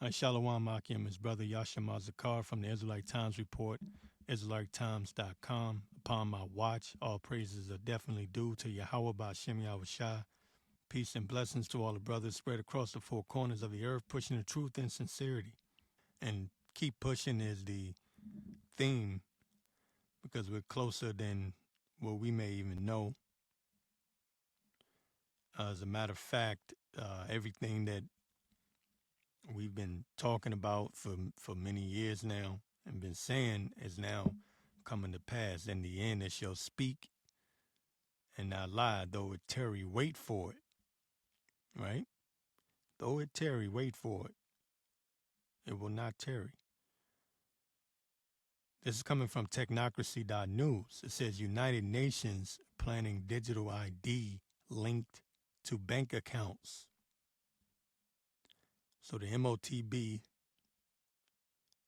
Shalom Akim, his brother Yasha Mazakar from the Israelite Times Report, IsraeliteTimes.com. Upon my watch, all praises are definitely due to Yahweh Ba'Shem Yahushua. Peace and blessings to all the brothers spread across the four corners of the earth, pushing the truth and sincerity. And keep pushing is the theme, because we're closer than what we may even know. As a matter of fact, everything that we've been talking about for many years now and been saying is now coming to pass. In the end, it shall speak and not lie, though it tarry, wait for it, right? Though it tarry, wait for it. It will not tarry. This is coming from technocracy.news. It says United Nations planning digital ID linked to bank accounts. So the MOTB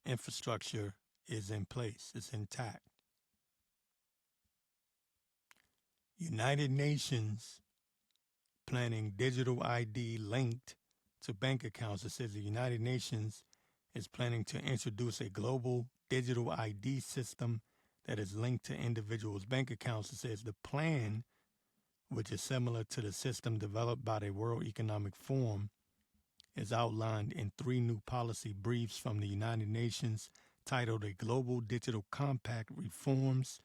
infrastructure is in place. It's intact. United Nations planning digital ID linked to bank accounts. It says the United Nations is planning to introduce a global digital ID system that is linked to individuals' bank accounts. It says the plan, which is similar to the system developed by the World Economic Forum, is outlined in 3 new policy briefs from the United Nations titled A Global Digital Compact Reforms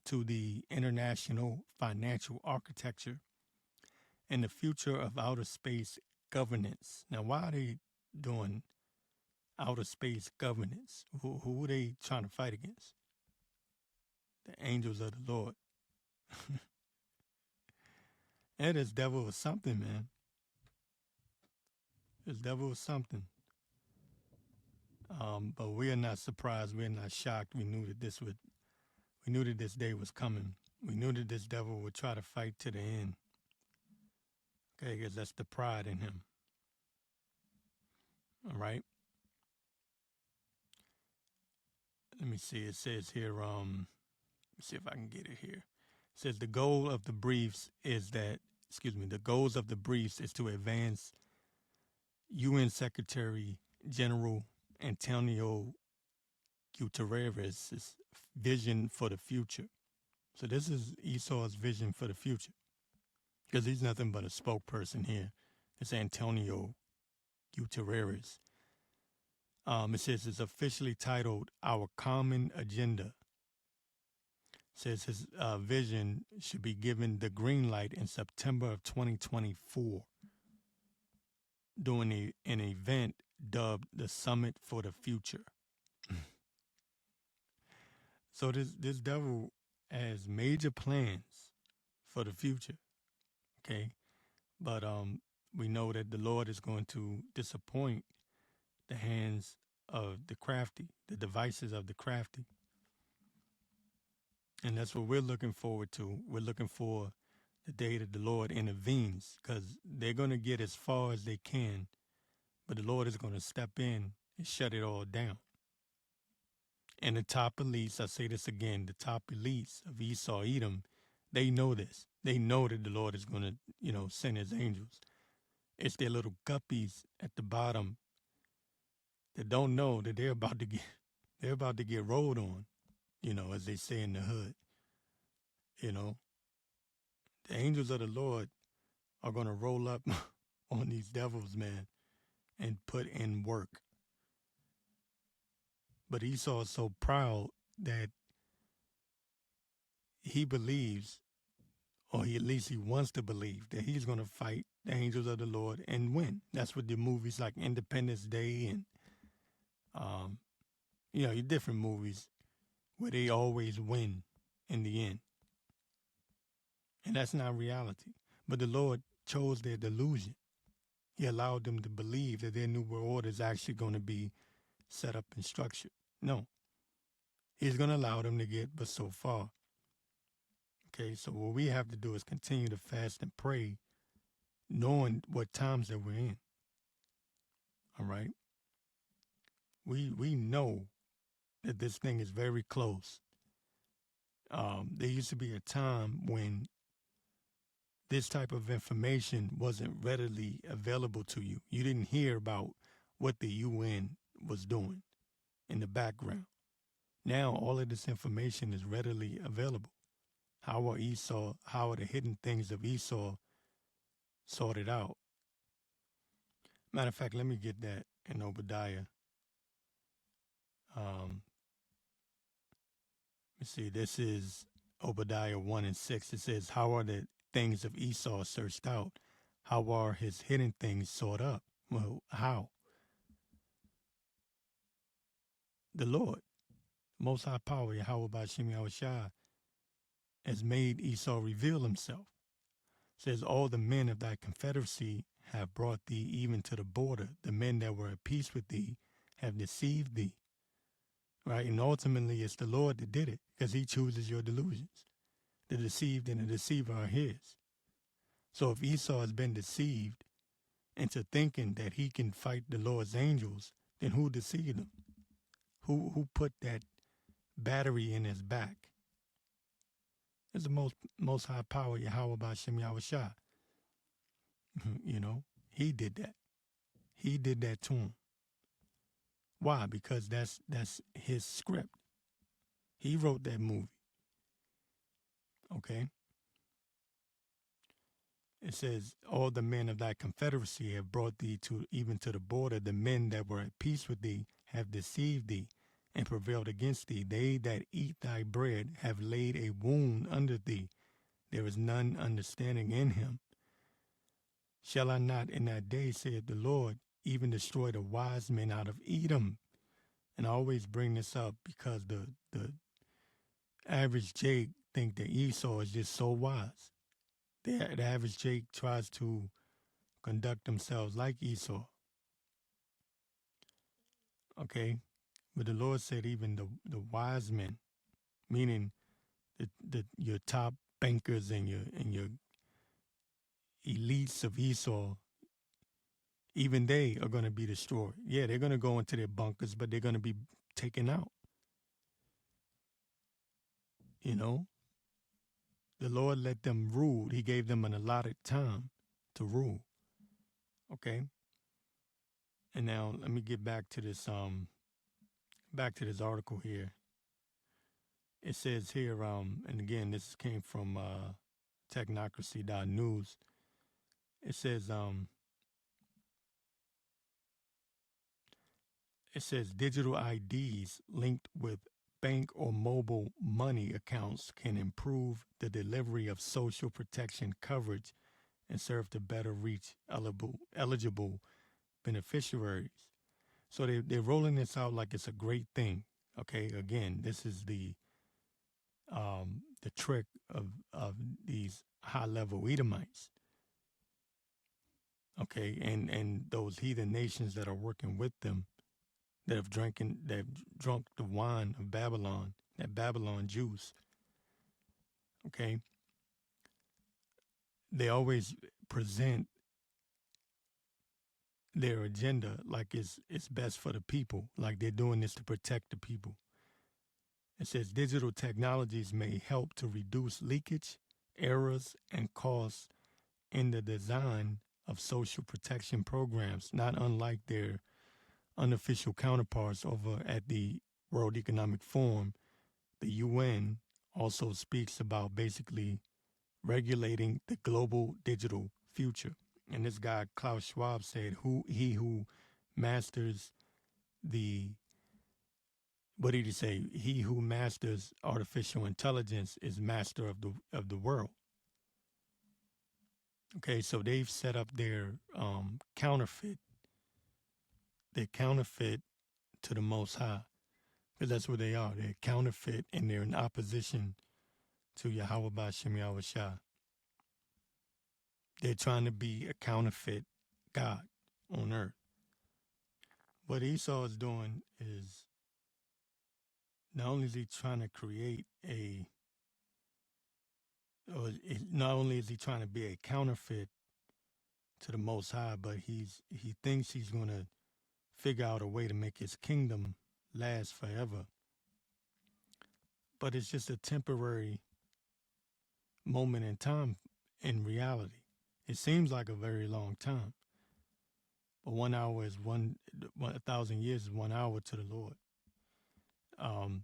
to the International Financial Architecture and the Future of Outer Space Governance. Now, why are they doing outer space governance? Who are they trying to fight against? The angels of the Lord. And this devil was something, man. This devil was something. But we are not surprised. We are not shocked. We knew that this day was coming. We knew that this devil would try to fight to the end. Okay, because that's the pride in him. All right. Let me see. It says here, let me see if I can get it here. It says the goals of the briefs is to advance UN Secretary General Antonio Guterres' vision for the future. So this is Esau's vision for the future, because he's nothing but a spokesperson here. It's Antonio Guterres. It says it's officially titled Our Common Agenda. It says his vision should be given the green light in September of 2024 during an event dubbed the Summit for the Future. So this devil has major plans for the future, okay? But we know that the Lord is going to disappoint the hands of the crafty, the devices of the crafty. And that's what we're looking forward to. We're looking for the day that the Lord intervenes, because they're going to get as far as they can, but the Lord is going to step in and shut it all down. And the top elites, I say this again, the top elites of Esau, Edom, they know this. They know that the Lord is going to, send his angels. It's their little guppies at the bottom that don't know that they're about to get rolled on, as they say in the hood. The angels of the Lord are going to roll up on these devils, man, and put in work. But Esau is so proud that he believes, or at least he wants to believe, that he's going to fight the angels of the Lord and win. That's what the movies like Independence Day and, your different movies where they always win in the end. And that's not reality. But the Lord chose their delusion. He allowed them to believe that their new world order is actually going to be set up and structured. No. He's going to allow them to get but so far. Okay, so what we have to do is continue to fast and pray, knowing what times that we're in. All right? We know that this thing is very close. There used to be a time when this type of information wasn't readily available to you. You didn't hear about what the UN was doing in the background. Now all of this information is readily available. How are the hidden things of Esau sorted out? Matter of fact, let me get that in Obadiah. Let's see, this is Obadiah 1 and 6. It says, how are the things of Esau searched out? How are his hidden things sought up? Well, how? The Lord, Most High Power, Yahweh Bashim Yahushua, has made Esau reveal himself. It says, all the men of thy confederacy have brought thee even to the border. The men that were at peace with thee have deceived thee. Right? And ultimately, it's the Lord that did it because he chooses your delusions. The deceived and the deceiver are his. So if Esau has been deceived into thinking that he can fight the Lord's angels, then who deceived him? Who put that battery in his back? It's the most high power, Yahweh Bashim Yahushua. You know, he did that. He did that to him. Why? Because that's his script. He wrote that movie. Okay? It says, all the men of thy confederacy have brought thee to even to the border. The men that were at peace with thee have deceived thee and prevailed against thee. They that eat thy bread have laid a wound under thee. There is none understanding in him. Shall I not in that day, saith the Lord, even destroy the wise men out of Edom? And I always bring this up because the average Jake think that Esau is just so wise. The average Jake tries to conduct themselves like Esau. Okay? But the Lord said even the wise men, meaning your top bankers and your elites of Esau, even they are going to be destroyed. Yeah, they're going to go into their bunkers, but they're going to be taken out. You know? The Lord let them rule. He gave them an allotted time to rule. Okay? And now let me get back to this article here. It says here, and again, this came from technocracy.news. It says digital IDs linked with bank or mobile money accounts can improve the delivery of social protection coverage and serve to better reach eligible beneficiaries. So they're rolling this out like it's a great thing. Okay, again, this is the trick of these high-level Edomites. Okay, and those heathen nations that are working with them, that have drunk the wine of Babylon, that Babylon juice. Okay, they always present their agenda like it's best for the people, like they're doing this to protect the people. It says digital technologies may help to reduce leakage, errors, and costs in the design of social protection programs, not unlike their unofficial counterparts over at the World Economic Forum. The UN also speaks about basically regulating the global digital future. And this guy, Klaus Schwab, said, he who masters what did he say? He who masters artificial intelligence is master of the world. Okay, so they've set up their counterfeit to the Most High, because that's what they are. They're counterfeit, and they're in opposition to Yahweh Ba'Shem Yahushua. They're trying to be a counterfeit God on earth. What Esau is doing is not only is he trying to create not only is he trying to be a counterfeit to the Most High, but he thinks he's going to figure out a way to make his kingdom last forever. But it's just a temporary moment in time in reality. It seems like a very long time. but 1 hour is 1,000 years is 1 hour to the Lord. Um,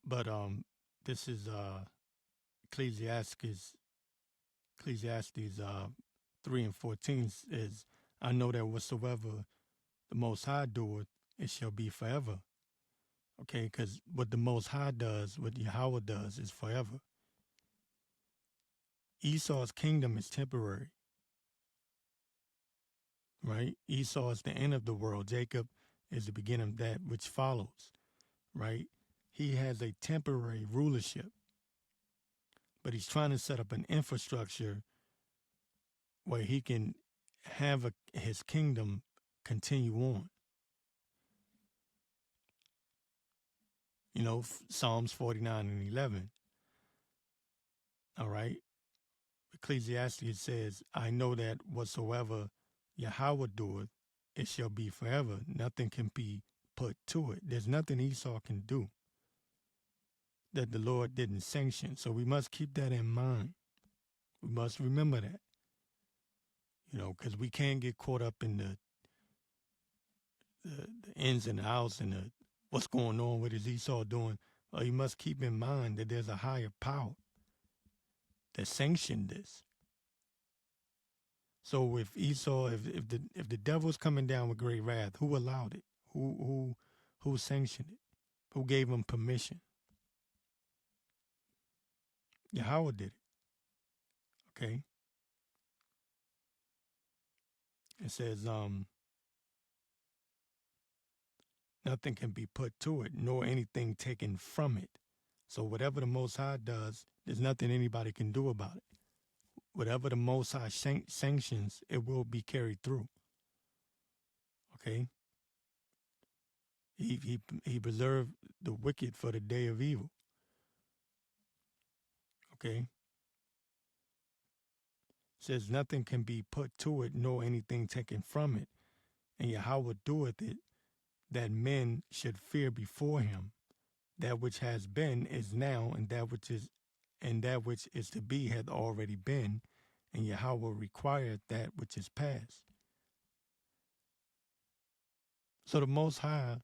but this is Ecclesiastes. Ecclesiastes 3:14 is, I know that whatsoever the Most High doeth, it shall be forever. Okay, because what the Most High does, what Yahweh does, is forever. Esau's kingdom is temporary, right? Esau is the end of the world. Jacob is the beginning of that which follows, right? He has a temporary rulership, but he's trying to set up an infrastructure where he can have his kingdom continue on. You know, Psalms 49 and 11. All right. Ecclesiastes says, I know that whatsoever Yahweh doeth, it shall be forever. Nothing can be put to it. There's nothing Esau can do that the Lord didn't sanction. So we must keep that in mind. We must remember that, you know, because we can't get caught up in the ins and outs and what's going on, what is Esau doing. Well, you must keep in mind that there's a higher power that sanctioned this. So if Esau, if the devil's coming down with great wrath, who allowed it? Who sanctioned it? Who gave him permission? Yahweh did it. Okay. It says, nothing can be put to it, nor anything taken from it. So whatever the Most High does, there's nothing anybody can do about it. Whatever the Most High sanctions, it will be carried through. Okay. He preserved the wicked for the day of evil. Okay. It says nothing can be put to it, nor anything taken from it. And Yahweh doeth it, that men should fear before him. That which has been is now, and that which is to be hath already been, and Yahweh required that which is past. So the Most High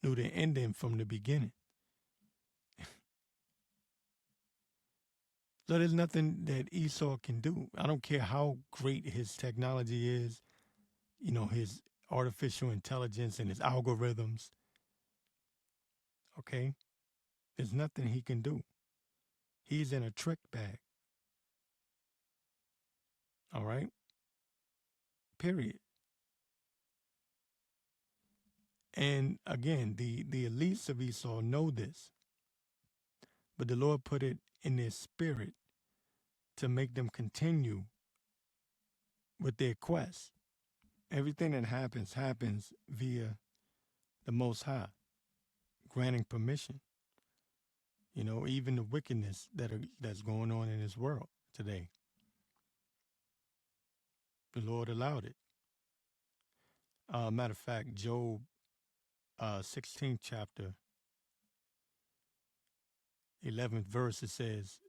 knew the ending from the beginning. So there's nothing that Esau can do. I don't care how great his technology is, you know, his artificial intelligence and his algorithms. Okay? There's nothing he can do. He's in a trick bag. All right? Period. And again, the elites of Esau know this. But the Lord put it in their spirit to make them continue with their quest. Everything that happens via the Most High, granting permission. You know, even the wickedness that's going on in this world today. The Lord allowed it. Matter of fact, Job 16th chapter, 11th verse, it says,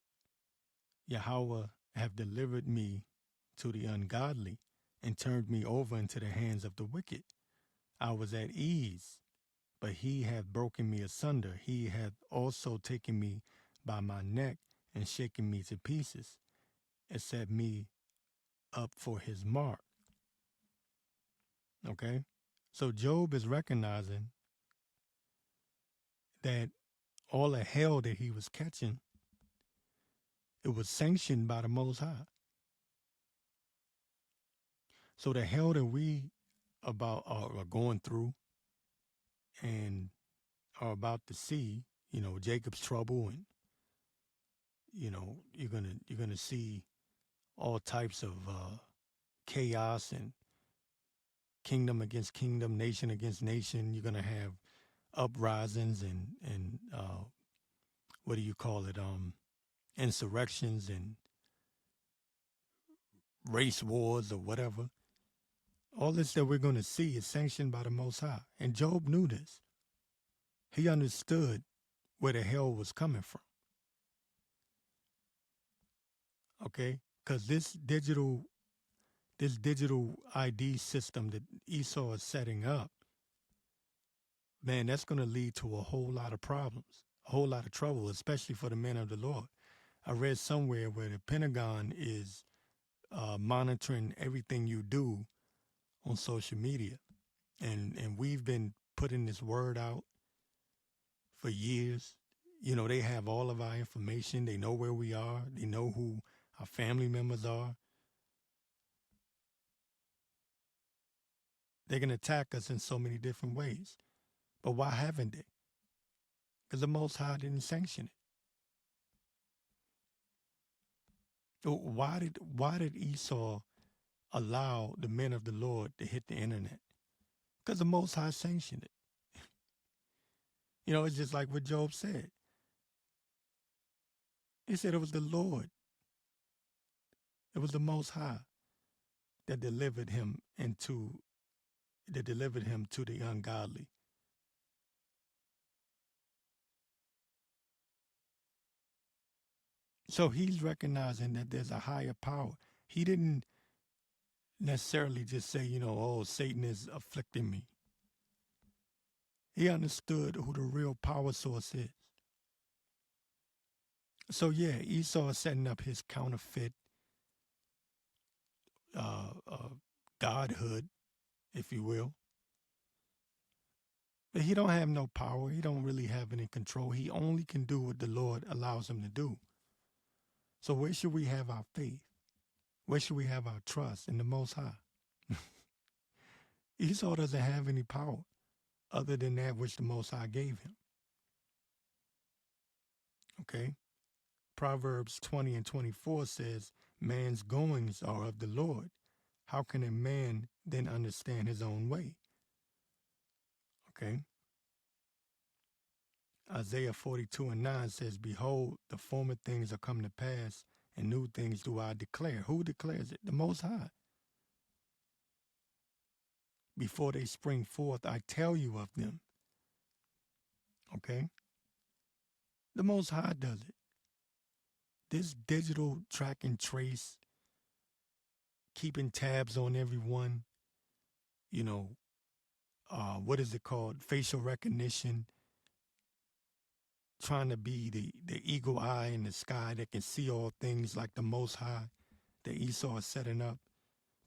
Yahweh have delivered me to the ungodly and turned me over into the hands of the wicked. I was at ease, but he hath broken me asunder. He hath also taken me by my neck and shaken me to pieces, and set me up for his mark. Okay? So Job is recognizing that all the hell that he was catching, it was sanctioned by the Most High. So the hell that we are going through and are about to see, you know, Jacob's trouble, and you know, you're gonna see all types of chaos and kingdom against kingdom, nation against nation. You're gonna have uprisings and what do you call it? Insurrections and race wars or whatever. All this that we're going to see is sanctioned by the Most High. And Job knew this. He understood where the hell was coming from. Okay? Because this digital this digital ID system that Esau is setting up, man, that's going to lead to a whole lot of problems, a whole lot of trouble, especially for the men of the Lord. I read somewhere where the Pentagon is monitoring everything you do on social media, and we've been putting this word out for years. You know, they have all of our information. They know where we are. They know who our family members are. They can attack us in so many different ways. But why haven't they? Because the Most High didn't sanction it. So why did Esau allow the men of the Lord to hit the internet? Because the Most High sanctioned it. You know, it's just like what Job said. He said it was the Lord, it was the Most High that delivered him to the ungodly. So he's recognizing that there's a higher power. He didn't necessarily just say, you know, oh, Satan is afflicting me. He understood who the real power source is. So yeah, Esau is setting up his counterfeit godhood, if you will. But he don't have no power. He don't really have any control. He only can do what the Lord allows him to do. So where should we have our faith? Where should we have our trust? In the Most High. Esau doesn't have any power other than that which the Most High gave him. Okay? Proverbs 20 and 24 says, man's goings are of the Lord. How can a man then understand his own way? Okay? Isaiah 42 and 9 says, behold, the former things are come to pass, and new things do I declare. Who declares it? The Most High. Before they spring forth, I tell you of them. Okay? The Most High does it. This digital track and trace, keeping tabs on everyone, you know, what is it called? Facial recognition, trying to be the eagle eye in the sky that can see all things like the Most High that Esau is setting up.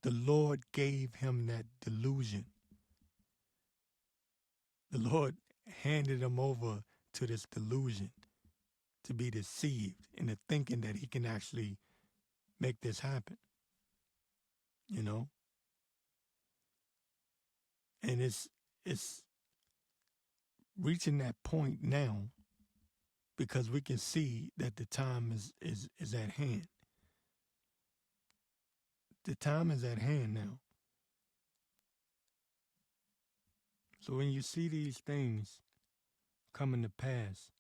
The Lord gave him that delusion. The Lord handed him over to this delusion to be deceived into thinking that he can actually make this happen, you know? And it's reaching that point now because we can see that the time is at hand. The time is at hand now. So when you see these things coming to pass,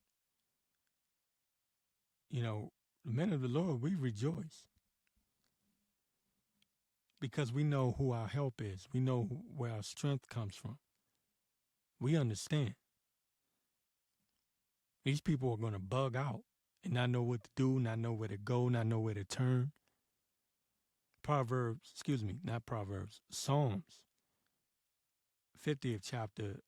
you know, the men of the Lord, we rejoice because we know who our help is. We know where our strength comes from. We understand. These people are going to bug out and not know what to do, not know where to go, not know where to turn. Psalms 50th chapter,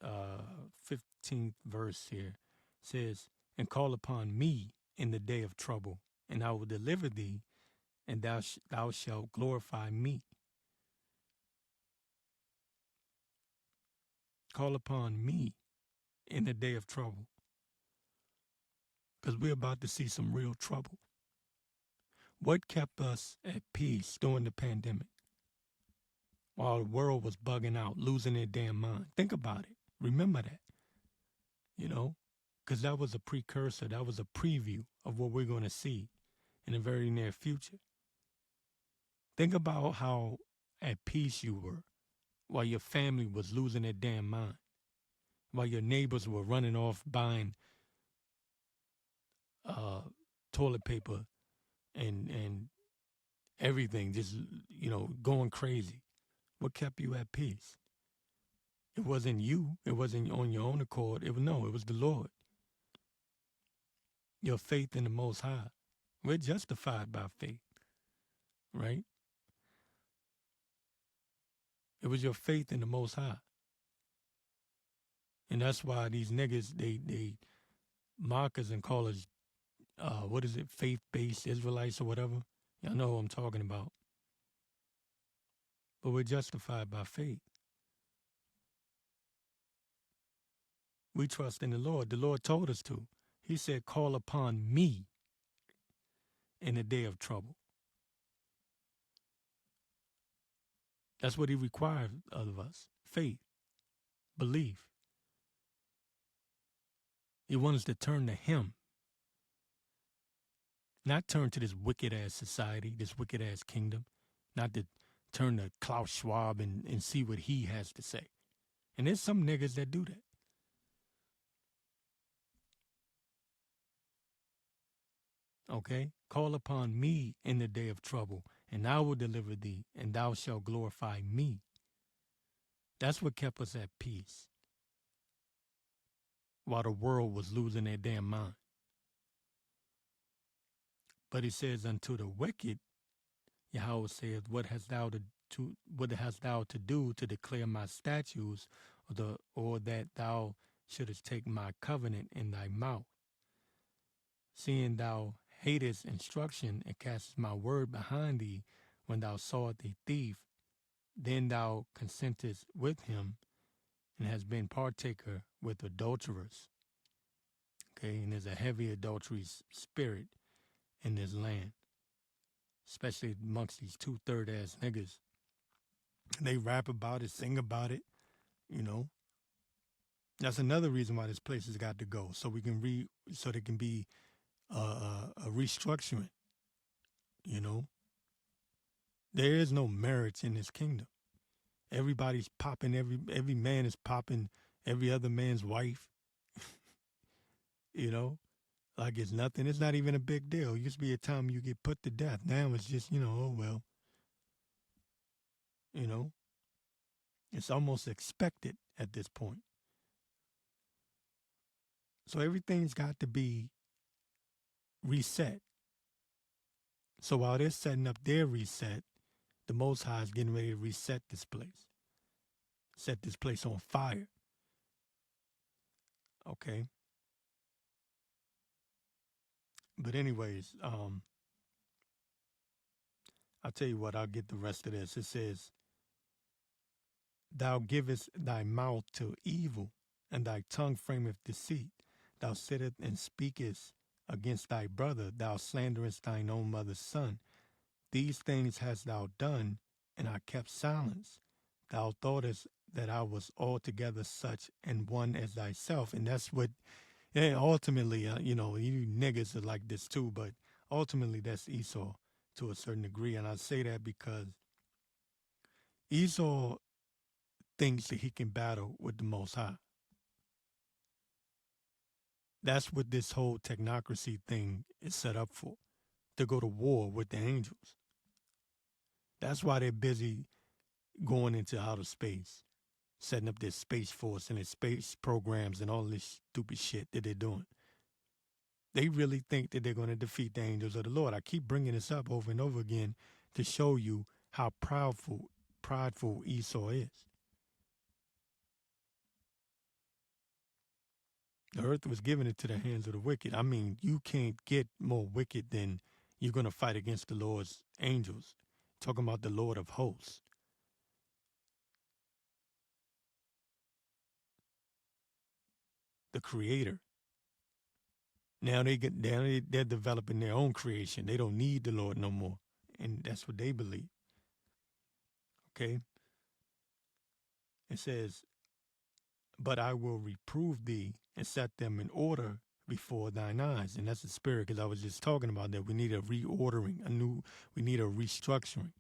15th verse here says, and call upon me in the day of trouble, and I will deliver thee, and thou shalt glorify me. Call upon me in the day of trouble, because we're about to see some real trouble. What kept us at peace during the pandemic while the world was bugging out, losing their damn mind? Think about it. Remember that, you know, because that was a precursor. That was a preview of what we're going to see in the very near future. Think about how at peace you were while your family was losing their damn mind, while your neighbors were running off buying toilet paper and everything, just, you know, going crazy. What kept you at peace? It wasn't you. It wasn't on your own accord. It was the Lord. Your faith in the Most High. We're justified by faith, right? It was your faith in the Most High. And that's why these niggas, they mock us and call us, what is it, faith-based Israelites or whatever. Y'all know what I'm talking about. But we're justified by faith. We trust in the Lord. The Lord told us to. He said, call upon me in the day of trouble. That's what he requires of us. Faith, belief. He wants us to turn to him. Not turn to this wicked ass society, this wicked ass kingdom. Not to turn to Klaus Schwab and see what he has to say. And there's some niggas that do that. Okay? Call upon me in the day of trouble, and I will deliver thee, and thou shalt glorify me. That's what kept us at peace while the world was losing their damn mind. But he says, unto the wicked, Yahweh saith, what hast thou to do to declare my statutes, or that thou shouldest take my covenant in thy mouth? Seeing thou hatest instruction and castest my word behind thee, when thou sawest a thief, then thou consentest with him, and hast been partaker with adulterers. Okay, and there's a heavy adultery spirit in this land, especially amongst these 2/3 ass niggas. They rap about it, sing about it, you know. That's another reason why this place has got to go, so we can so there can be a restructuring. You know, there is no marriage in this kingdom. Everybody's popping. Every man is popping every other man's wife. You know, like it's nothing. It's not even a big deal. It used to be a time you get put to death. Now it's just, oh well. You know, it's almost expected at this point. So everything's got to be reset. So while they're setting up their reset, the Most High is getting ready to reset this place. Set this place on fire. Okay. But anyways, I'll tell you what, I'll get the rest of this. It says, thou givest thy mouth to evil, and thy tongue frameth deceit. Thou sittest and speakest against thy brother. Thou slanderest thine own mother's son. These things hast thou done, and I kept silence. Thou thoughtest that I was altogether such and one as thyself. And that's what, and ultimately, you niggas are like this too, but ultimately that's Esau to a certain degree. And I say that because Esau thinks that he can battle with the Most High. That's what this whole technocracy thing is set up for, to go to war with the angels. That's why they're busy going into outer space, setting up their space force and their space programs and all this stupid shit that they're doing. They really think that they're going to defeat the angels of the Lord. I keep bringing this up over and over again to show you how prideful Esau is. The earth was given into the hands of the wicked. I mean, you can't get more wicked than you're going to fight against the Lord's angels. Talking about the Lord of hosts. The creator. Now they're developing their own creation. They don't need the Lord no more. And that's what they believe. Okay? It says, but I will reprove thee and set them in order before thine eyes. And that's the spirit, because I was just talking about that. We need a reordering, we need a restructuring.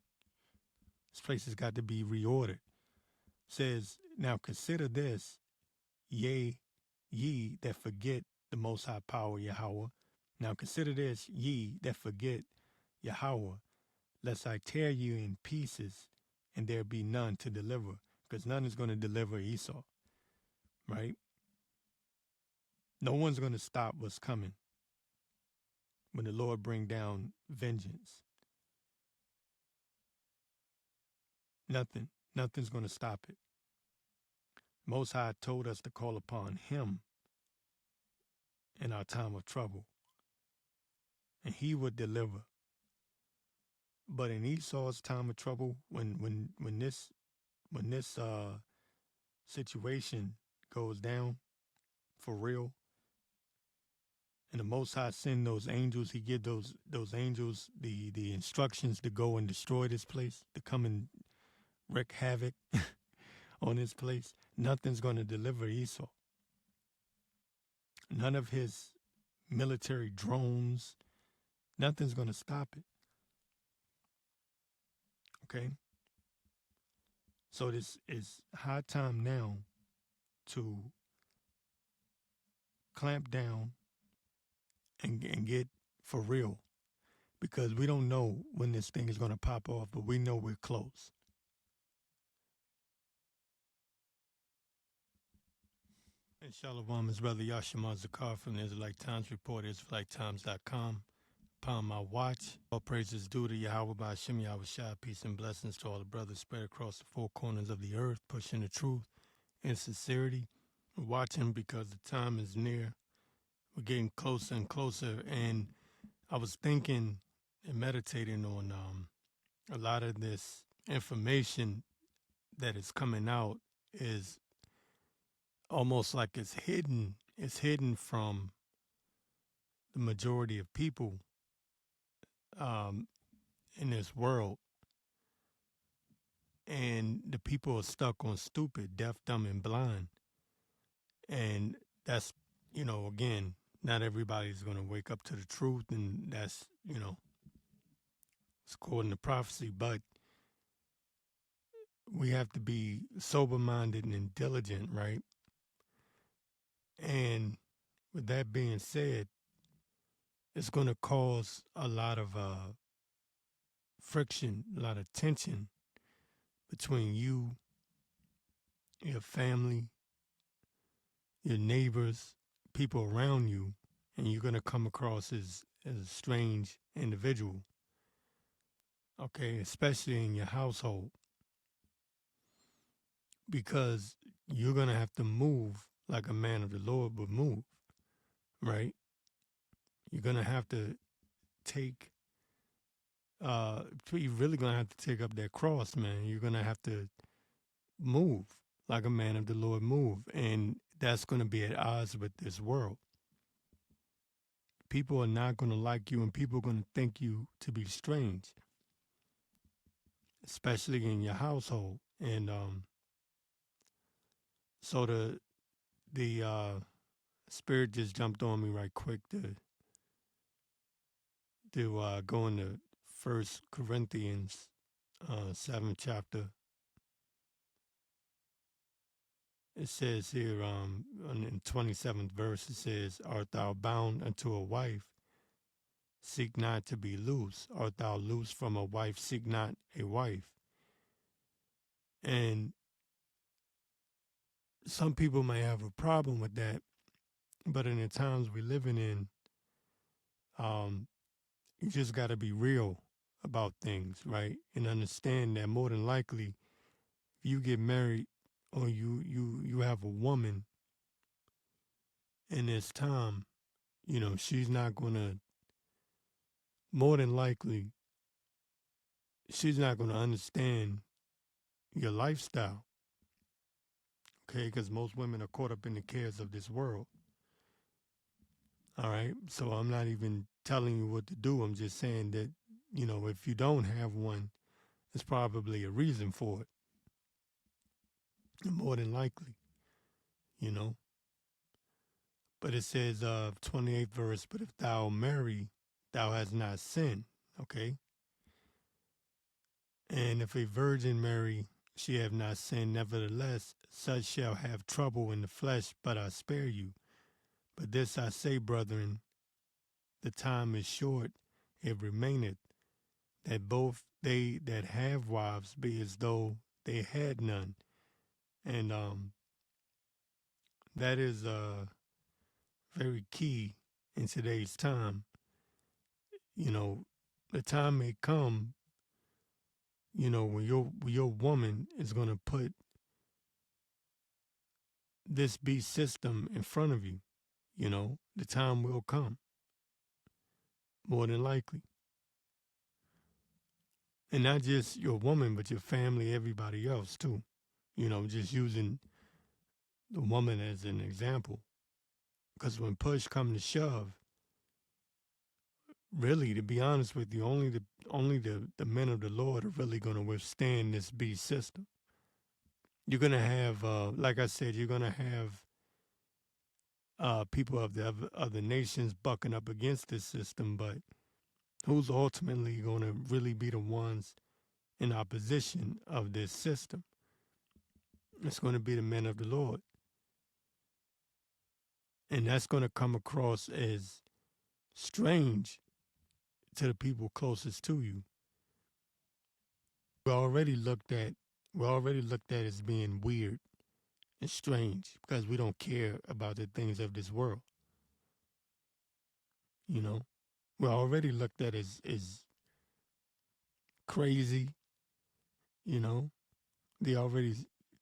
This place has got to be reordered. It says, now consider this, yea, ye that forget the Most High power, Yahweh. Now consider this, ye that forget Yahweh, lest I tear you in pieces and there be none to deliver, because none is going to deliver Esau, right? No one's going to stop what's coming when the Lord bring down vengeance. Nothing. Nothing's going to stop it. Most High told us to call upon Him in our time of trouble, and He would deliver. But in Esau's time of trouble, when this situation goes down for real, and the Most High send those angels, He give those angels the instructions to go and destroy this place, to come and wreak havoc on this place. Nothing's going to deliver Esau. None of his military drones. Nothing's going to stop it. Okay. So this is high time now to clamp down and get for real, because we don't know when this thing is going to pop off, but we know we're close. And Shalom, his brother Yashima Zakar from the Israelite Times Report, IsraeliteTimes.com. Upon my watch, all praises due to Yahweh by Hashem Yahweh Shai. Peace and blessings to all the brothers spread across the four corners of the earth, pushing the truth and sincerity. We're watching because the time is near. We're getting closer and closer. And I was thinking and meditating on a lot of this information that is coming out is almost like it's hidden. It's hidden from the majority of people in this world. And the people are stuck on stupid, deaf, dumb, and blind. And that's, again, not everybody's going to wake up to the truth. And that's, it's according to prophecy. But we have to be sober-minded and diligent, right? And with that being said, it's going to cause a lot of friction, a lot of tension between you, your family, your neighbors, people around you, and you're going to come across as a strange individual, okay, especially in your household, because you're going to have to move like a man of the Lord would move, right? You're going to have to take, you're really going to have to take up that cross, man. You're going to have to move like a man of the Lord move, and that's going to be at odds with this world. People are not going to like you, and people are going to think you to be strange, especially in your household. And so the spirit just jumped on me right quick to go into 1 Corinthians 7th chapter. It says here in 27th verse, it says, "Art thou bound unto a wife? Seek not to be loose. Art thou loose from a wife? Seek not a wife." And some people may have a problem with that, but in the times we're living in, you just got to be real about things, right? And understand that more than likely, if you get married or you have a woman in this time, she's not going to, more than likely, she's not going to understand your lifestyle, okay? Because most women are caught up in the cares of this world. All right. So I'm not even telling you what to do. I'm just saying that, if you don't have one, there's probably a reason for it. More than likely, you know. But it says, 28th verse, "But if thou marry, thou hast not sinned." Okay. "And if a virgin marry, she have not sinned. Nevertheless, such shall have trouble in the flesh, but I spare you. But this I say, brethren, the time is short, it remaineth, that both they that have wives be as though they had none." And that is very key in today's time. The time may come when your woman is going to put this beast system in front of you, the time will come, more than likely. And not just your woman, but your family, everybody else too. Just using the woman as an example. Because when push come to shove, really, to be honest with you, only the men of the Lord are really going to withstand this beast system. You're going to have, like I said, you're going to have people of the other nations bucking up against this system, but who's ultimately going to really be the ones in opposition of this system? It's going to be the men of the Lord. And that's going to come across as strange to the people closest to you. We're already looked at as being weird and strange because we don't care about the things of this world. You know, we're already looked at as crazy. You know, they already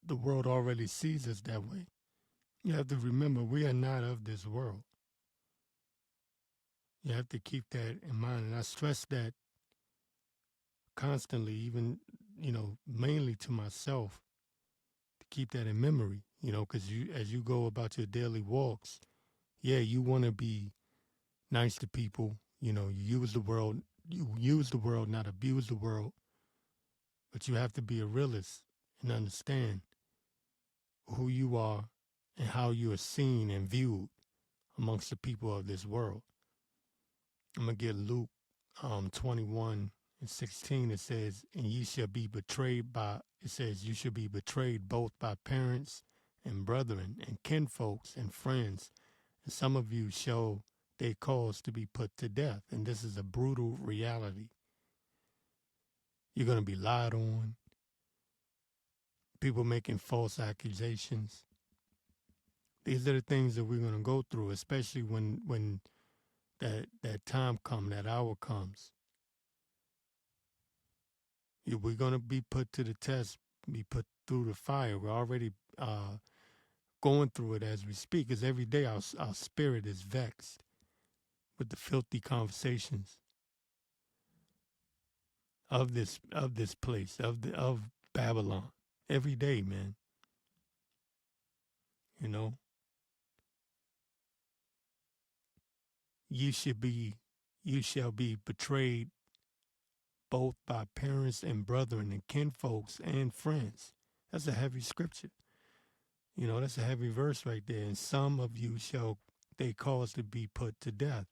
the world already sees us that way. You have to remember we are not of this world. You have to keep that in mind, and I stress that constantly, even mainly to myself, to keep that in memory. Because as you go about your daily walks, yeah, you want to be nice to people. You use the world, not abuse the world. But you have to be a realist and understand who you are and how you are seen and viewed amongst the people of this world. I'm going to get Luke 21:16. It says, and ye shall be betrayed by, it says, you shall be betrayed both by parents and brethren and kinfolks and friends. And some of you shall they cause to be put to death. And this is a brutal reality. You're going to be lied on. People making false accusations. These are the things that we're going to go through, especially when that time comes, that hour comes. We're going to be put to the test, be put through the fire. We're already going through it as we speak, because every day our spirit is vexed with the filthy conversations of this place, of Babylon. Every day, man. You know, you shall be betrayed both by parents and brethren and kinfolks and friends. That's a heavy scripture. That's a heavy verse right there. And some of you shall they cause to be put to death,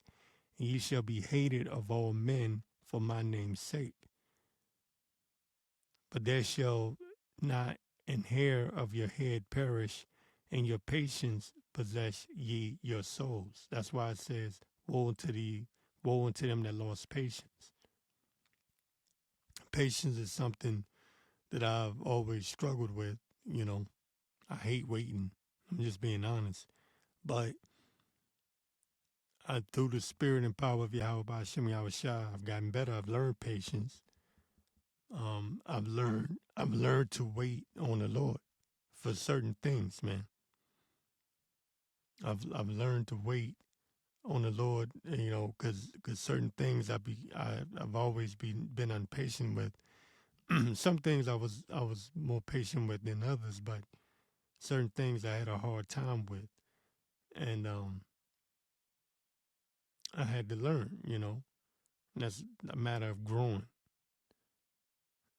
and ye shall be hated of all men for my name's sake. But there shall not an hair of your head perish, and your patience possess ye your souls. That's why it says, woe unto them that lost patience. Patience is something that I've always struggled with. I hate waiting. I'm just being honest. But through the spirit and power of Yahweh Ba'Shem Yahushua, I've gotten better. I've learned patience. I've learned to wait on the Lord for certain things, man. I've learned to wait on the Lord, because certain things I've always been impatient with. Some things I was more patient with than others, but certain things I had a hard time with, and I had to learn. And that's a matter of growing.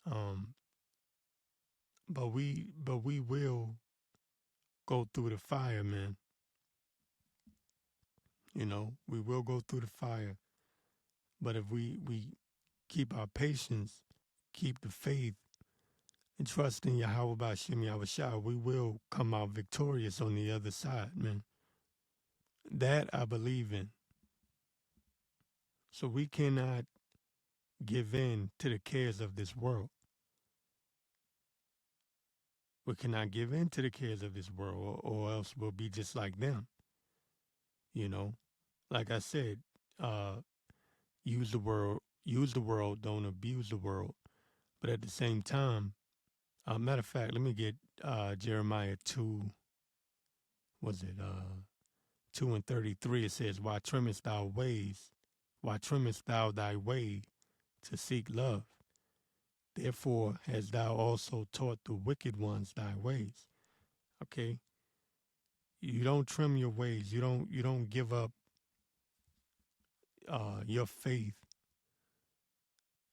Um, but we will go through the fire, man. We will go through the fire. But if we keep our patience, keep the faith, and trust in Yahweh Ba'Shem Yahushua, we will come out victorious on the other side, man. That I believe in. So we cannot give in to the cares of this world. We cannot give in to the cares of this world, or else we'll be just like them. Like I said, use the world, don't abuse the world. But at the same time, matter of fact, let me get Jeremiah 2, was it 2 and 33? It says, Why trimmest thou ways? Why trimmest thou thy way to seek love? Therefore hast thou also taught the wicked ones thy ways. Okay? You don't trim your ways. You don't give up your faith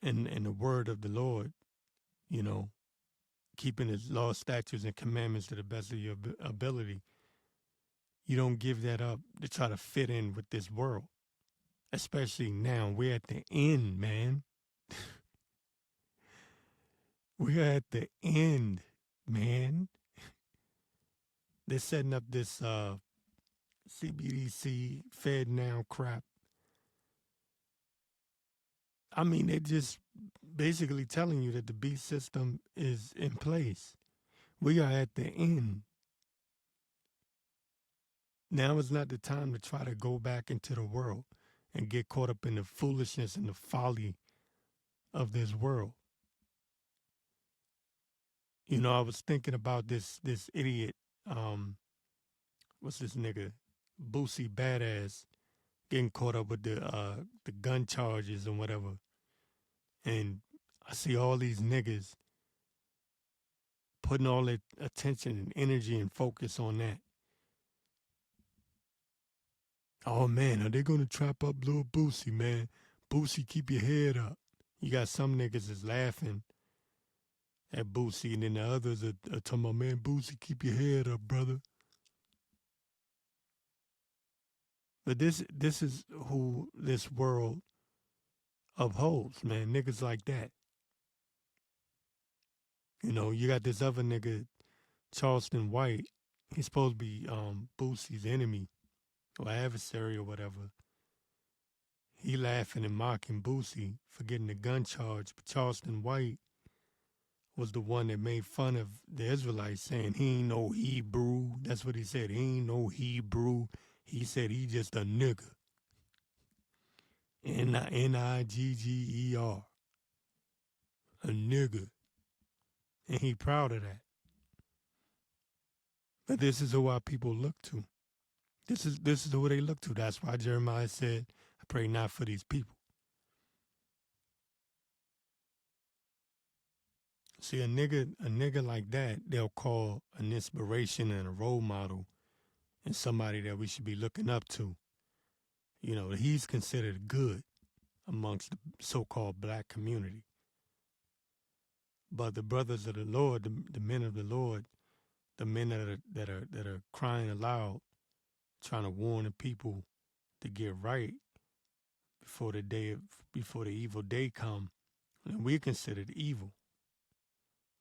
in the word of the Lord, you know, keeping his law, statutes, and commandments to the best of your ability. You don't give that up to try to fit in with this world. Especially now. We're at the end, man. We're at the end, man. They're setting up this CBDC Fed now crap. I mean, they're just basically telling you that the beast system is in place. We are at the end. Now is not the time to try to go back into the world and get caught up in the foolishness and the folly of this world. You know, I was thinking about this idiot, what's this nigga, Boosie Badass, getting caught up with the gun charges and whatever. And I see all these niggas putting all their attention and energy and focus on that. Oh man, are they gonna trap up little Boosie, man? Boosie, keep your head up. You got some niggas that's laughing at Boosie, and then the others are talking about, man, Boosie, keep your head up, brother. But this is who this world upholds, man. Niggas like that. You know, you got this other nigga, Charleston White. He's supposed to be Boosie's enemy or adversary or whatever. He laughing and mocking Boosie for getting the gun charge. But Charleston White was the one that made fun of the Israelites, saying he ain't no Hebrew. That's what he said. He ain't no Hebrew. He said he just a nigga. Nigger. A nigga. And he proud of that. But this is who our people look to. This is who they look to. That's why Jeremiah said, I pray not for these people. See, a nigga like that, they'll call an inspiration and a role model and somebody that we should be looking up to. You know, he's considered good amongst the so-called black community. But the brothers of the Lord, the men of the Lord, the men that are crying aloud, trying to warn the people to get right before the evil day come, and we're considered evil.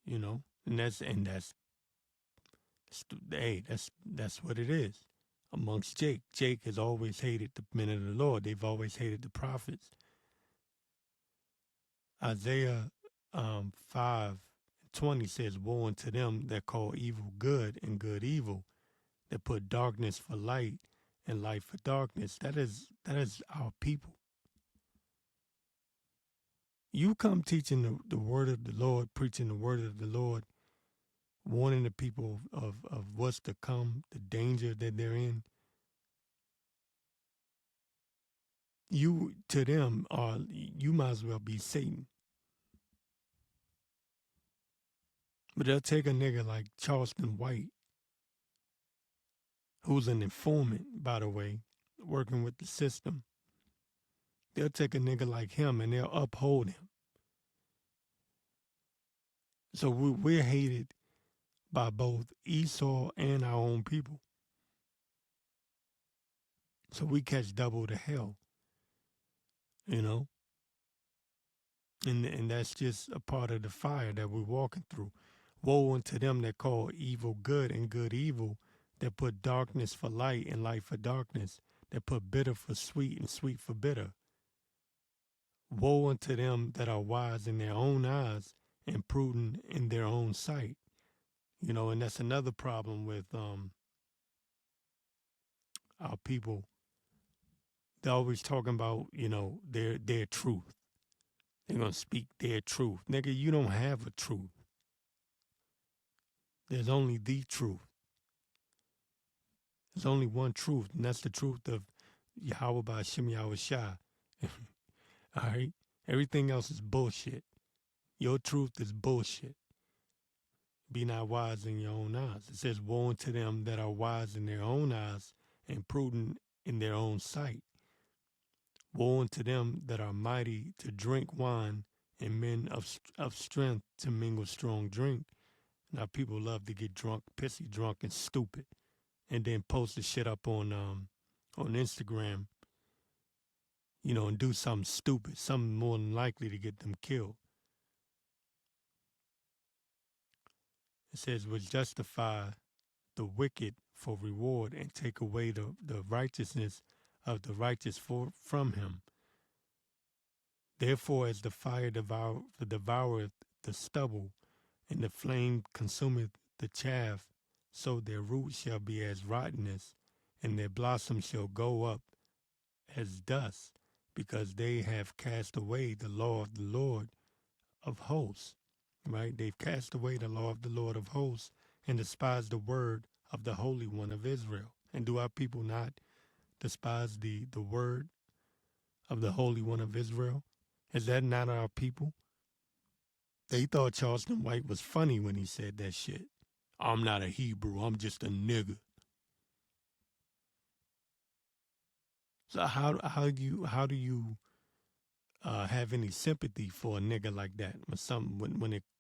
You know, and that's hey, that's what it is. Amongst Jake has always hated the men of the Lord. They've always hated the prophets. Isaiah 5:20 says, "Woe unto them that call evil good and good evil, that put darkness for light and light for darkness." That is our people. You come teaching the word of the Lord, preaching the word of the Lord, warning the people of what's to come, the danger that they're in. You to them are you might as well be Satan. But they'll take a nigga like Charleston White, who's an informant, by the way, working with the system. They'll take a nigga like him and they'll uphold him. So we're hated by both Esau and our own people. So we catch double the hell, you know? And that's just a part of the fire that we're walking through. Woe unto them that call evil good and good evil, that put darkness for light and light for darkness, that put bitter for sweet and sweet for bitter. Woe unto them that are wise in their own eyes and prudent in their own sight. You know, and that's another problem with our people. They're always talking about, you know, their truth. They're going to speak their truth. Nigga, you don't have a truth. There's only the truth. There's only one truth, and that's the truth of Yahweh Ba'Shem Yahweh Shai. All right? Everything else is bullshit. Your truth is bullshit. Be not wise in your own eyes. It says, woe unto them that are wise in their own eyes and prudent in their own sight. Woe unto them that are mighty to drink wine and men of strength to mingle strong drink. Now people love to get drunk, pissy drunk and stupid, and then post the shit up on Instagram, and do something stupid, something more than likely to get them killed. It says, will justify the wicked for reward and take away the righteousness of the righteous from him. Therefore, as the fire devoureth the stubble, and the flame consumeth the chaff, so their roots shall be as rottenness, and their blossoms shall go up as dust, because they have cast away the law of the Lord of hosts. Right? They've cast away the law of the Lord of hosts and despised the word of the Holy One of Israel. And do our people not despise the word of the Holy One of Israel? Is that not our people? They thought Charleston White was funny when he said that shit. I'm not a Hebrew, I'm just a nigga. So how do you have any sympathy for a nigga like that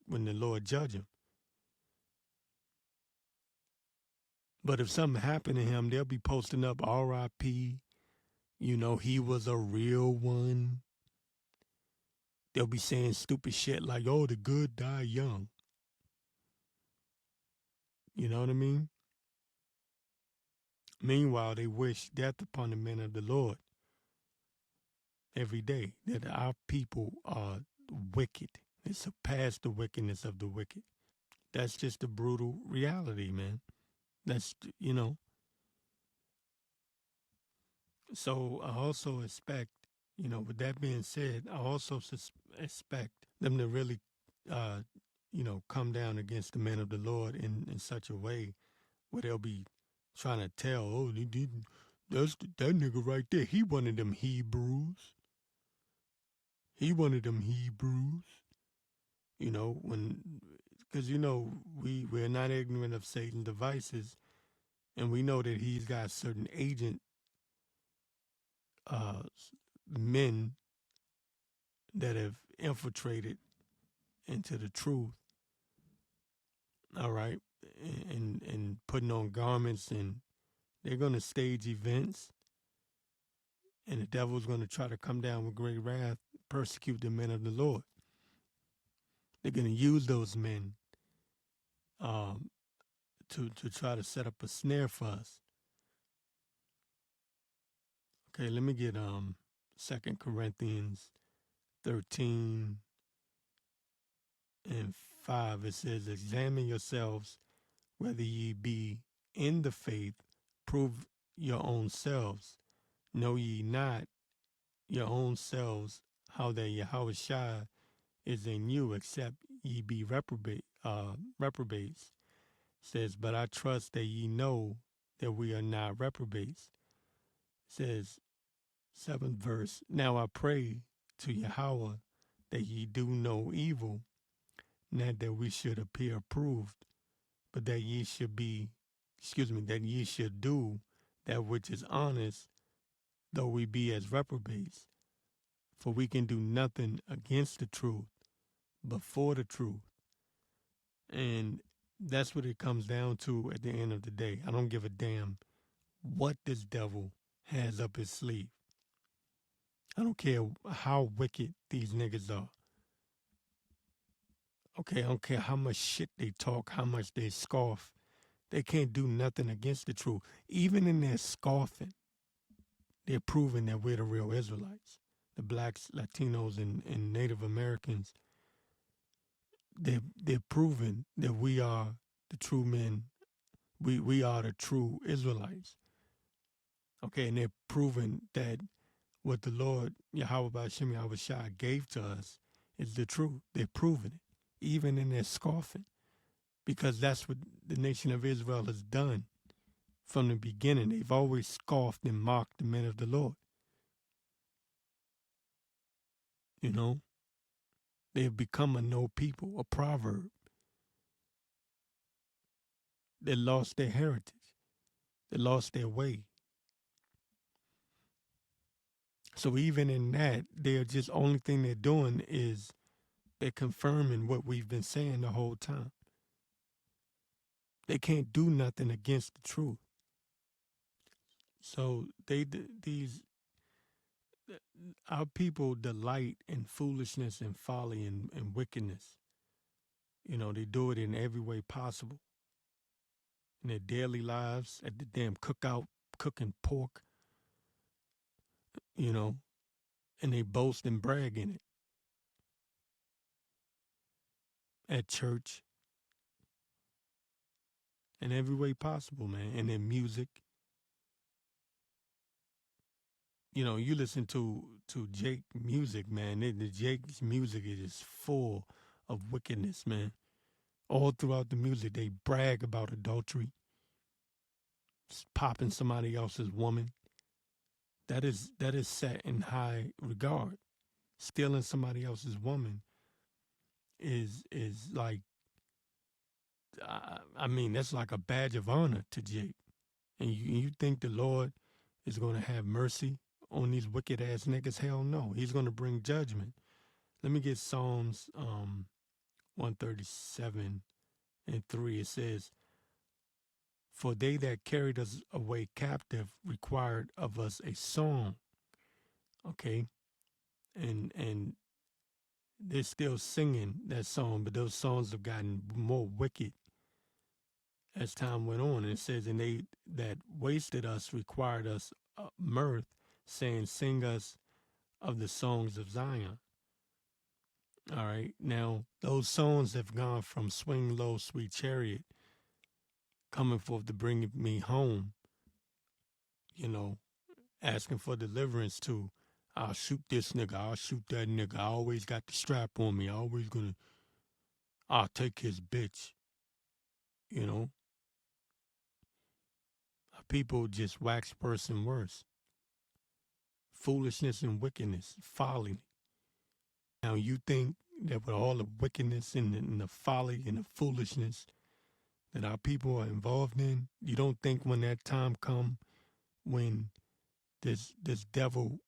when the Lord judge him? But if something happened to him, they'll be posting up R.I.P. He was a real one. They'll be saying stupid shit like, oh, the good die young. You know what I mean? Meanwhile, they wish death upon the men of the Lord every day, that our people are wicked. They surpass the wickedness of the wicked. That's just a brutal reality, man. That's. So I also expect, with that being said, I also expect them to really, come down against the men of the Lord in such a way where they'll be trying to tell, oh, that nigga right there, he one of them Hebrews. He one of them Hebrews. Because, we're not ignorant of Satan's devices, and we know that he's got certain agent men that have infiltrated into the truth, all right, and putting on garments, and they're going to stage events, and the devil's going to try to come down with great wrath, persecute the men of the Lord. They're going to use those men to try to set up a snare for us. Okay, let me get 2 Corinthians 13 and 5. It says, examine yourselves whether ye be in the faith, prove your own selves. Know ye not your own selves how that Yahweh Shai is in you, except ye be reprobates. Says, but I trust that ye know that we are not reprobates. Says, 7th verse, now I pray to Yahweh that ye do no evil, not that we should appear approved, but that ye should that ye should do that which is honest, though we be as reprobates. For we can do nothing against the truth, but for the truth. And that's what it comes down to at the end of the day. I don't give a damn what this devil has up his sleeve. I don't care how wicked these niggas are. Okay, I don't care how much shit they talk, how much they scoff. They can't do nothing against the truth. Even in their scoffing, they're proving that we're the real Israelites. The blacks, Latinos, and Native Americans, they're proving that we are the true men. We are the true Israelites. Okay, and they're proving that what the Lord, Yahweh Ba'Shem Yahweh Shai, gave to us is the truth. They're proving it, even in their scoffing, because that's what the nation of Israel has done from the beginning. They've always scoffed and mocked the men of the Lord. You know, they have become a no people, a proverb. They lost their heritage. They lost their way. So even in that, they're just only thing they're doing is they're confirming what we've been saying the whole time. They can't do nothing against the truth. So these our people delight in foolishness and folly and wickedness. You know, they do it in every way possible. In their daily lives, at the damn cookout, cooking pork, you know, and they boast and brag in it. At church, in every way possible, man. And in music. You know, you listen to Jake music, man. The Jake's music is just full of wickedness, man. All throughout the music, they brag about adultery, popping somebody else's woman. That is set in high regard. Stealing somebody else's woman is like, I mean, that's like a badge of honor to Jake. And you think the Lord is going to have mercy on these wicked ass niggas? Hell no. He's going to bring judgment. Let me get Psalms 137 and 3. It says, "For they that carried us away captive required of us a song." Okay, and they're still singing that song, but those songs have gotten more wicked as time went on. And it says, "And they that wasted us required us mirth, saying, Sing us of the songs of Zion." All right, now those songs have gone from "Swing Low, Sweet Chariot," coming forth to bring me home, you know, asking for deliverance, to "I'll shoot this nigga, I'll shoot that nigga, I always got the strap on me, I'll take his bitch," you know. People just wax worse and worse. Foolishness and wickedness, folly. Now you think that with all the wickedness and the folly and the foolishness that our people are involved in, you don't think when that time come, when this devil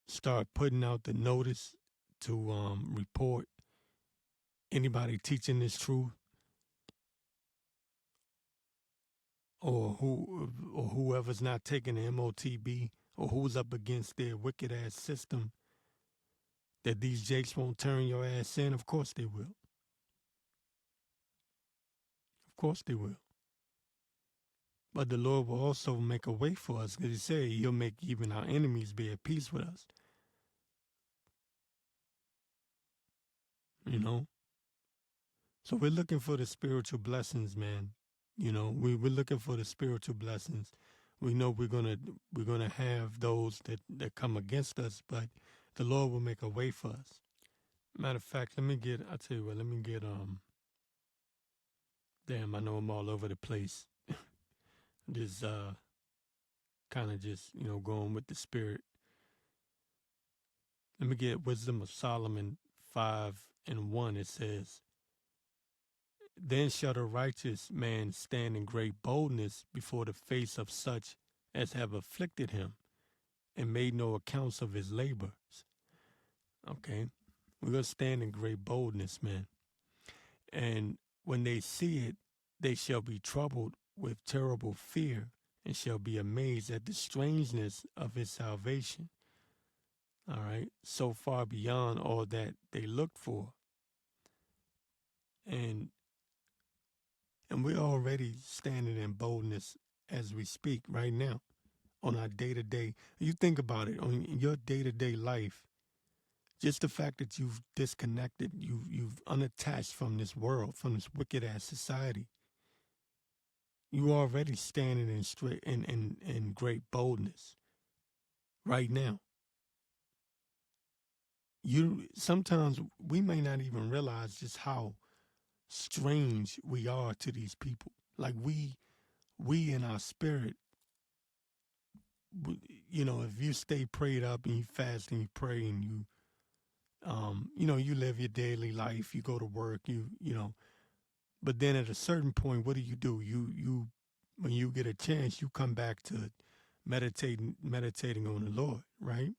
start putting out the notice to report anybody teaching this truth, or whoever's not taking the MOTB, or who's up against their wicked ass system, that these jakes won't turn your ass in? Of course they will. Of course they will. But the Lord will also make a way for us, because He said He'll make even our enemies be at peace with us. You know? So we're looking for the spiritual blessings, man. You know, we're looking for the spiritual blessings. We know we're gonna have those that come against us, but the Lord will make a way for us. Matter of fact, I'll tell you what, let me get damn, I know I'm all over the place. This kind of just, going with the spirit. Let me get Wisdom of Solomon 5:1. It says, "Then shall the righteous man stand in great boldness before the face of such as have afflicted him, and made no accounts of his labors." Okay? We're going to stand in great boldness, man. And when they see it, they shall be troubled with terrible fear, and shall be amazed at the strangeness of his salvation. All right? So far beyond all that they looked for. And we're already standing in boldness as we speak right now on our day-to-day. You think about it, on your day-to-day life, just the fact that you've disconnected, you've unattached from this world, from this wicked-ass society. You already standing in great boldness right now. sometimes we may not even realize just how strange we are to these people. Like we in our spirit, if you stay prayed up and you fast and you pray and you live your daily life, you go to work, but then at a certain point, what do? You when you get a chance, you come back to meditating on the Lord, right?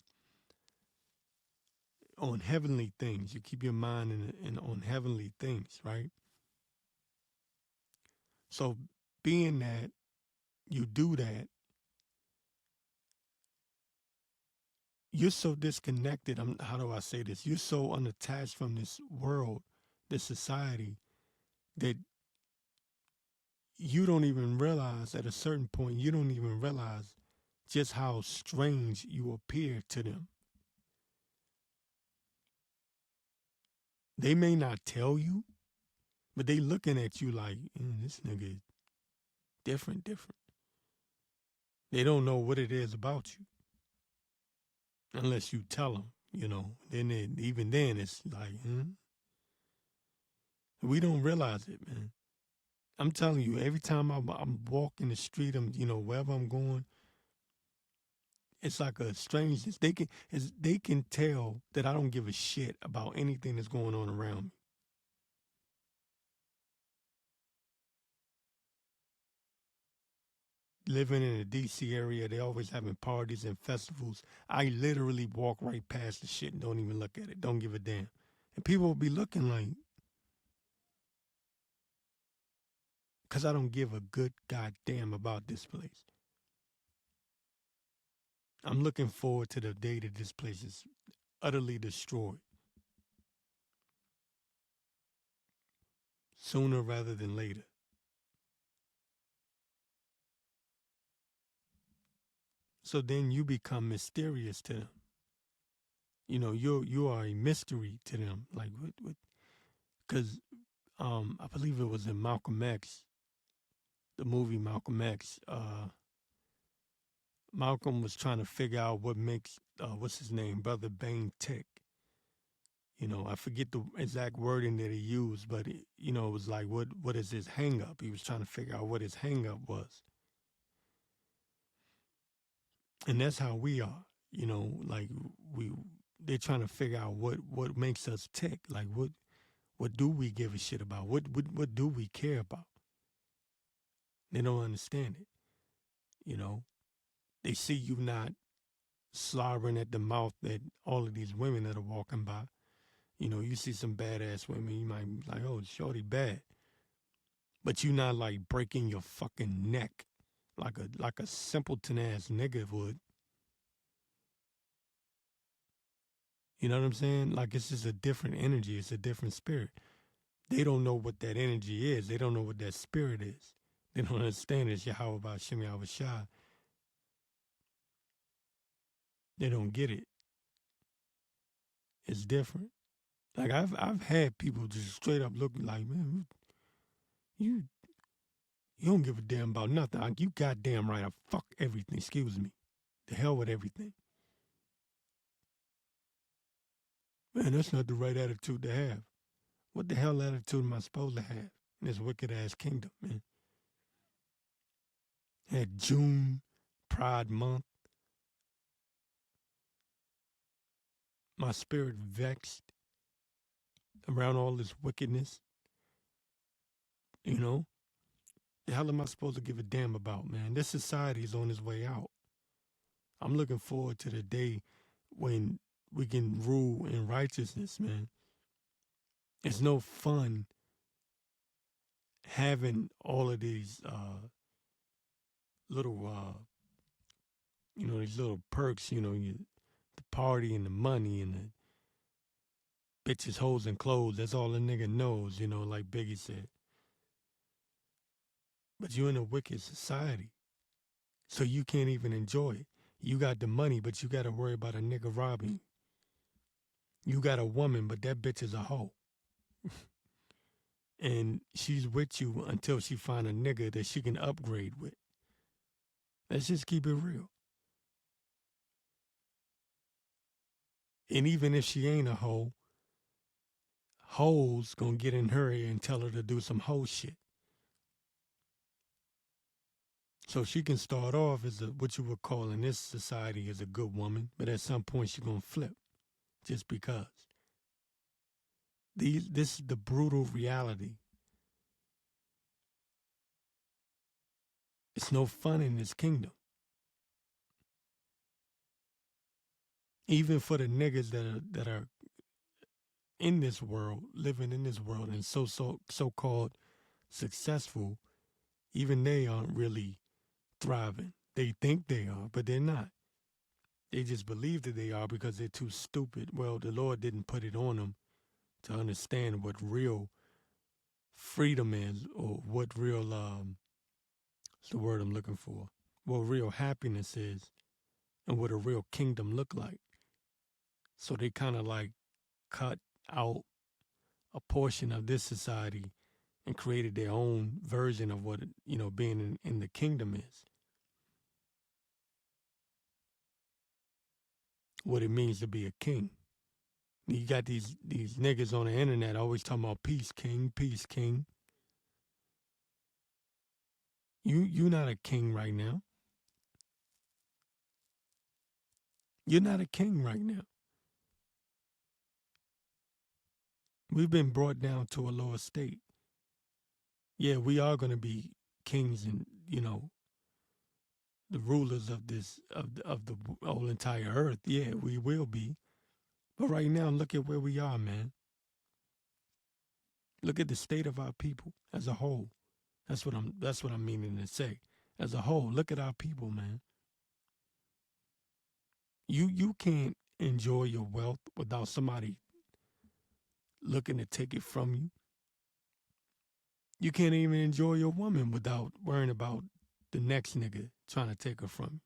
On heavenly things. You keep your mind on heavenly things, right? So being that you do that, you're so disconnected. How do I say this? You're so unattached from this world, this society, that you don't even realize at a certain point, you don't even realize just how strange you appear to them. They may not tell you, but they looking at you like, this nigga is different. They don't know what it is about you unless you tell them. Even then, it's like, we don't realize it, man. I'm telling you, every time I'm walking the street, wherever I'm going, it's like a strangeness. They can tell that I don't give a shit about anything that's going on around me. Living in the DC area, they always having parties and festivals. I literally walk right past the shit and don't even look at it. Don't give a damn. And people will be looking like, because I don't give a good goddamn about this place. I'm looking forward to the day that this place is utterly destroyed. Sooner rather than later. So then you become mysterious to them. You are a mystery to them. Like what? Because I believe it was in Malcolm X, the movie Malcolm X. Malcolm was trying to figure out what makes what's his name, Brother Bane tick. I forget the exact wording that he used, but it was like, what is his hang up? He was trying to figure out what his hang up was. And that's how we are, like they're trying to figure out what makes us tick. Like what do we give a shit about? What do we care about? They don't understand it. They see you not slobbering at the mouth at all of these women that are walking by. You see some badass women, you might be like, oh, shorty bad. But you not like breaking your fucking neck like a simpleton ass nigga would. You know what I'm saying? Like it's just a different energy. It's a different spirit. They don't know what that energy is. They don't know what that spirit is. They don't understand it's Yahweh about Shemi Awashai. They don't get it. It's different. Like I've had people just straight up look like, man, you don't give a damn about nothing. Like, you goddamn right. I fuck everything. Excuse me. The hell with everything. Man, that's not the right attitude to have. What the hell attitude am I supposed to have in this wicked ass kingdom, man? Had June, Pride Month. My spirit vexed around all this wickedness. The hell am I supposed to give a damn about, man? This society is on its way out. I'm looking forward to the day when we can rule in righteousness, man. It's no fun having all of these little, these little perks, the party and the money and the bitches, hoes, and clothes. That's all a nigga knows, like Biggie said. But you're in a wicked society, so you can't even enjoy it. You got the money, but you got to worry about a nigga robbing. You got a woman, but that bitch is a hoe. And she's with you until she find a nigga that she can upgrade with. Let's just keep it real. And even if she ain't a hoe, hoes gonna get in her ear and tell her to do some hoe shit. So she can start off as what you would call in this society as a good woman, but at some point she's gonna flip just because. This is the brutal reality. It's no fun in this kingdom. Even for the niggas that are in this world, living in this world and so called successful, even they aren't really thriving. They think they are, but they're not. They just believe that they are because they're too stupid. Well, the Lord didn't put it on them to understand what real freedom is, or what real what's the word I'm looking for? What real happiness is, and what a real kingdom look like. So they kind of like cut out a portion of this society and created their own version of what being in the kingdom is. What it means to be a king. You got these niggas on the internet always talking about peace, king, peace, king. You not a king right now. You're not a king right now. We've been brought down to a lower state. Yeah, we are going to be kings and the rulers of this of the whole entire earth. Yeah, we will be. But right now, look at where we are, man. Look at the state of our people as a whole. That's what I'm meaning to say. As a whole, look at our people, man. You can't enjoy your wealth without somebody looking to take it from you. You can't even enjoy your woman without worrying about the next nigga trying to take her from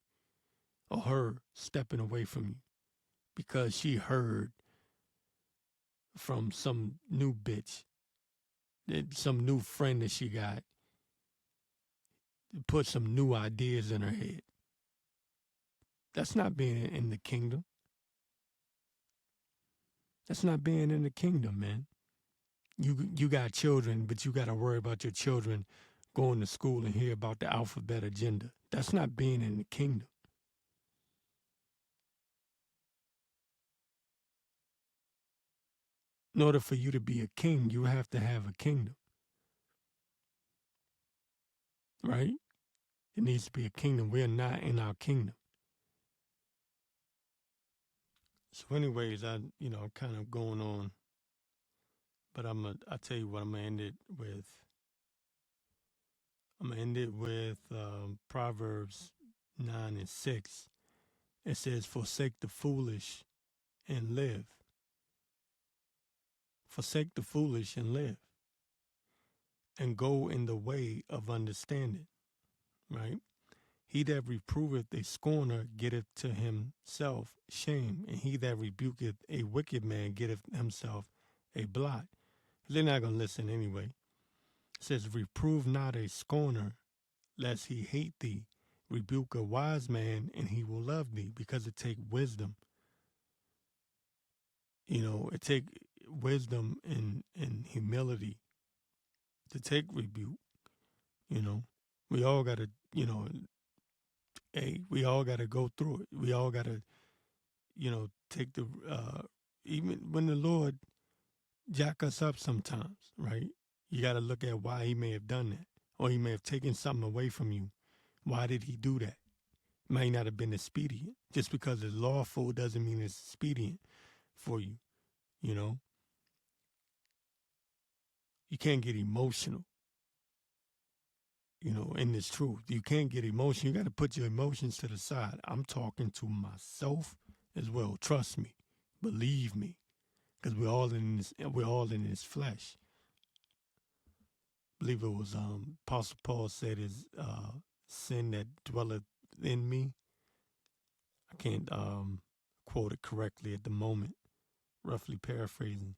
you, or her stepping away from you because she heard from some new bitch, some new friend that she got, put some new ideas in her head. That's not being in the kingdom. That's not being in the kingdom, man. You got children, but you got to worry about your children going to school and hear about the alphabet agenda. That's not being in the kingdom. In order for you to be a king, you have to have a kingdom, right? It needs to be a kingdom. We're not in our kingdom. So, anyways, kind of going on, but I tell you what, I'm gonna end it with. I'm gonna end it with Proverbs 9:6. It says, "Forsake the foolish and live. Forsake the foolish and live, and go in the way of understanding." Right? He that reproveth a scorner getteth to himself shame, and he that rebuketh a wicked man getteth himself a blot. They're not going to listen anyway. It says, "Reprove not a scorner, lest he hate thee. Rebuke a wise man, and he will love thee," because it take wisdom. It take wisdom and humility to take rebuke. We all got to, we all got to go through it. We all got to, take the, even when the Lord jack us up sometimes, right? You got to look at why he may have done that, or he may have taken something away from you. Why did he do that? Might not have been expedient. Just because it's lawful doesn't mean it's expedient for you. You know, you can't get emotional. In this truth, you can't get emotional. You got to put your emotions to the side. I'm talking to myself as well. Trust me, believe me, because we're all in this. We're all in this flesh. I believe it was Apostle Paul said, "Is sin that dwelleth in me." I can't quote it correctly at the moment. Roughly paraphrasing,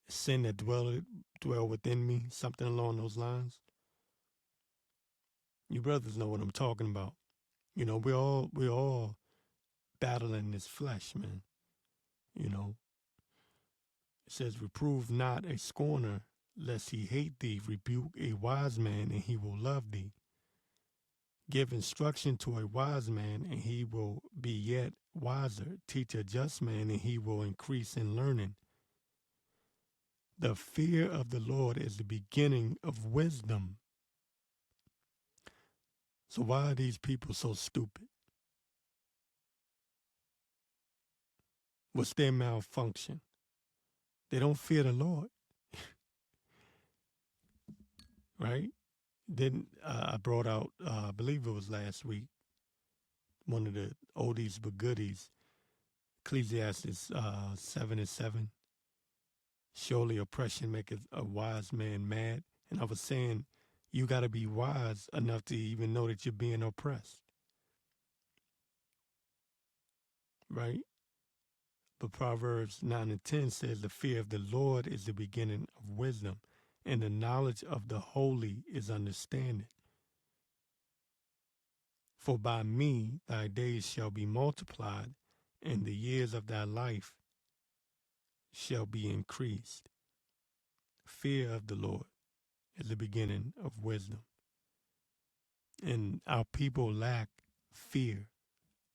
"Sin that dwell within me," something along those lines. You brothers know what I'm talking about. We're all battling this flesh, man. You know, it says, reprove not a scorner, lest he hate thee. Rebuke a wise man, and he will love thee. Give instruction to a wise man, and he will be yet wiser. Teach a just man, and he will increase in learning. The fear of the Lord is the beginning of wisdom. So why are these people so stupid? What's their malfunction? They don't fear the Lord, right? Then I brought out, I believe it was last week, one of the oldies but goodies, Ecclesiastes 7:7. Surely oppression maketh a wise man mad. And I was saying, you got to be wise enough to even know that you're being oppressed, right? But Proverbs 9:10 says, the fear of the Lord is the beginning of wisdom, and the knowledge of the holy is understanding. For by me thy days shall be multiplied, and the years of thy life shall be increased. Fear of the Lord is the beginning of wisdom. And our people lack fear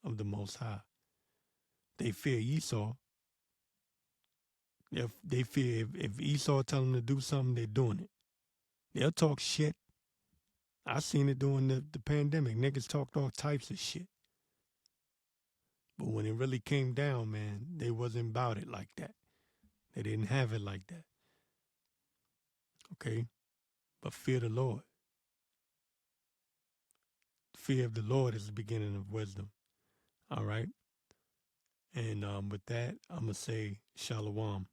of the Most High. They fear Esau. If they fear if Esau tell them to do something, they're doing it. They'll talk shit. I seen it during the pandemic. Niggas talked all types of shit. But when it really came down, man, they wasn't about it like that. They didn't have it like that. Okay? But fear the Lord. Fear of the Lord is the beginning of wisdom. All right? And with that, I'm going to say shalom.